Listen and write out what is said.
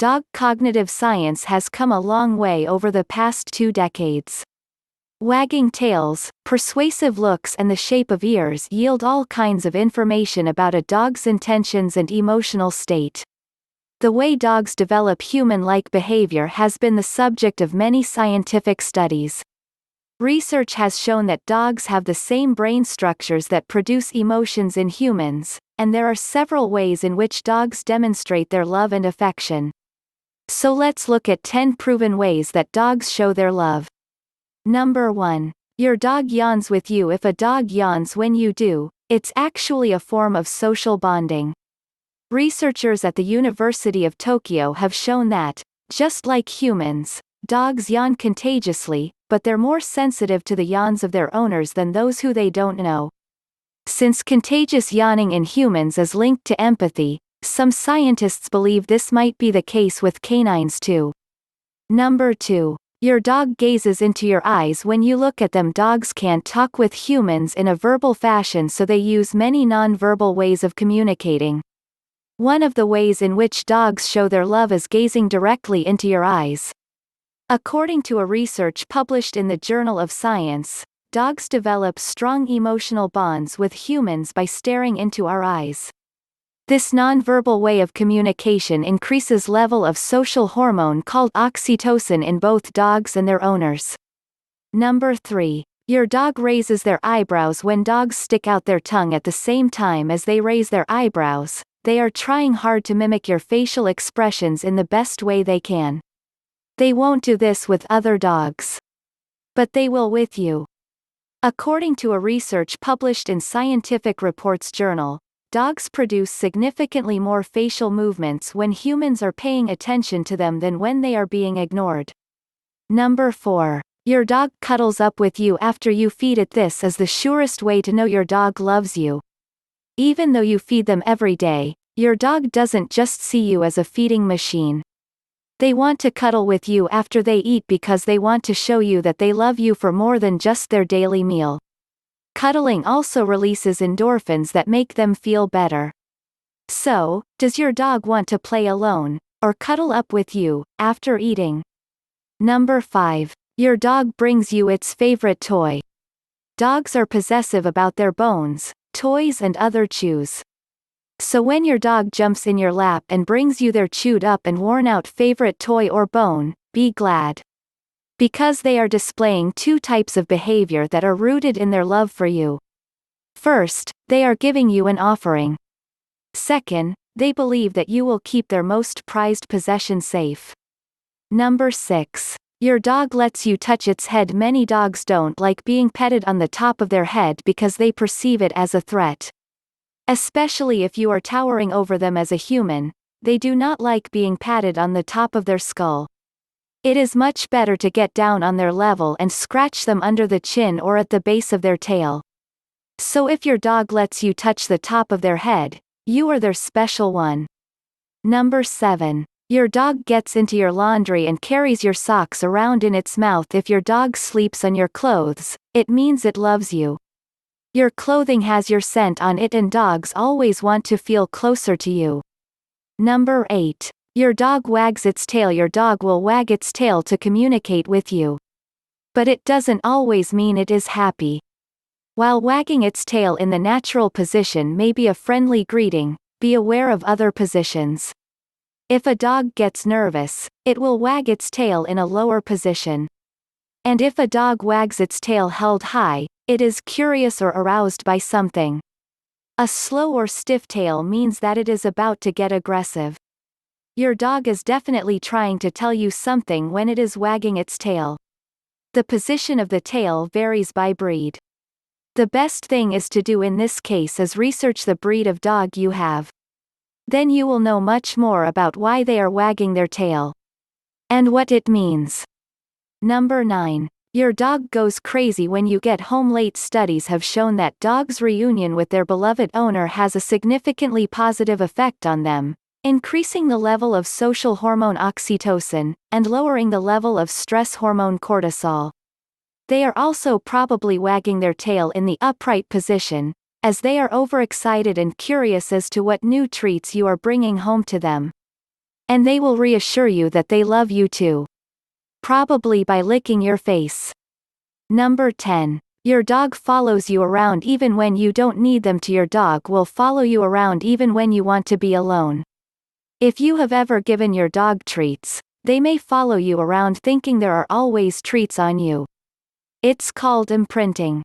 dog cognitive science has come a long way over the past 2 decades. Wagging tails, persuasive looks and the shape of ears yield all kinds of information about a dog's intentions and emotional state. The way dogs develop human-like behavior has been the subject of many scientific studies. Research has shown that dogs have the same brain structures that produce emotions in humans, and there are several ways in which dogs demonstrate their love and affection. So let's look at 10 proven ways that dogs show their love. Number 1. Your dog yawns with you. If a dog yawns when you do, it's actually a form of social bonding. Researchers at the University of Tokyo have shown that, just like humans, dogs yawn contagiously, but they're more sensitive to the yawns of their owners than those who they don't know. Since contagious yawning in humans is linked to empathy, some scientists believe this might be the case with canines too. Number 2. Your dog gazes into your eyes when you look at them. Dogs can't talk with humans in a verbal fashion, so they use many non-verbal ways of communicating. One of the ways in which dogs show their love is gazing directly into your eyes. According to a research published in the Journal of Science, dogs develop strong emotional bonds with humans by staring into our eyes. This nonverbal way of communication increases level of social hormone called oxytocin in both dogs and their owners. Number 3. Your dog raises their eyebrows. When dogs stick out their tongue at the same time as they raise their eyebrows, they are trying hard to mimic your facial expressions in the best way they can. They won't do this with other dogs, but they will with you. According to a research published in Scientific Reports Journal, dogs produce significantly more facial movements when humans are paying attention to them than when they are being ignored. Number 4. Your dog cuddles up with you after you feed it. This is the surest way to know your dog loves you. Even though you feed them every day, your dog doesn't just see you as a feeding machine. They want to cuddle with you after they eat because they want to show you that they love you for more than just their daily meal. Cuddling also releases endorphins that make them feel better. So, does your dog want to play alone, or cuddle up with you, after eating? Number 5. Your dog brings you its favorite toy. Dogs are possessive about their bones, toys and other chews. So when your dog jumps in your lap and brings you their chewed up and worn out favorite toy or bone, be glad. Because they are displaying 2 types of behavior that are rooted in their love for you. First, they are giving you an offering. Second, they believe that you will keep their most prized possession safe. Number 6. Your dog lets you touch its head. Many dogs don't like being petted on the top of their head because they perceive it as a threat. Especially if you are towering over them as a human, they do not like being patted on the top of their skull. It is much better to get down on their level and scratch them under the chin or at the base of their tail. So if your dog lets you touch the top of their head, you are their special one. Number 7. Your dog gets into your laundry and carries your socks around in its mouth. If your dog sleeps on your clothes, it means it loves you. Your clothing has your scent on it and dogs always want to feel closer to you. Number 8. Your dog wags its tail. Your dog will wag its tail to communicate with you. But it doesn't always mean it is happy. While wagging its tail in the natural position may be a friendly greeting, be aware of other positions. If a dog gets nervous, it will wag its tail in a lower position. And if a dog wags its tail held high, it is curious or aroused by something. A slow or stiff tail means that it is about to get aggressive. Your dog is definitely trying to tell you something when it is wagging its tail. The position of the tail varies by breed. The best thing is to do in this case is research the breed of dog you have. Then you will know much more about why they are wagging their tail. And what it means. Number 9. Your dog goes crazy when you get home late. Studies have shown that dogs' reunion with their beloved owner has a significantly positive effect on them, increasing the level of social hormone oxytocin, and lowering the level of stress hormone cortisol. They are also probably wagging their tail in the upright position, as they are overexcited and curious as to what new treats you are bringing home to them. And they will reassure you that they love you too. Probably by licking your face. Number 10. Your dog follows you around even when you don't need them to. Your dog will follow you around even when you want to be alone. If you have ever given your dog treats, they may follow you around thinking there are always treats on you. It's called imprinting.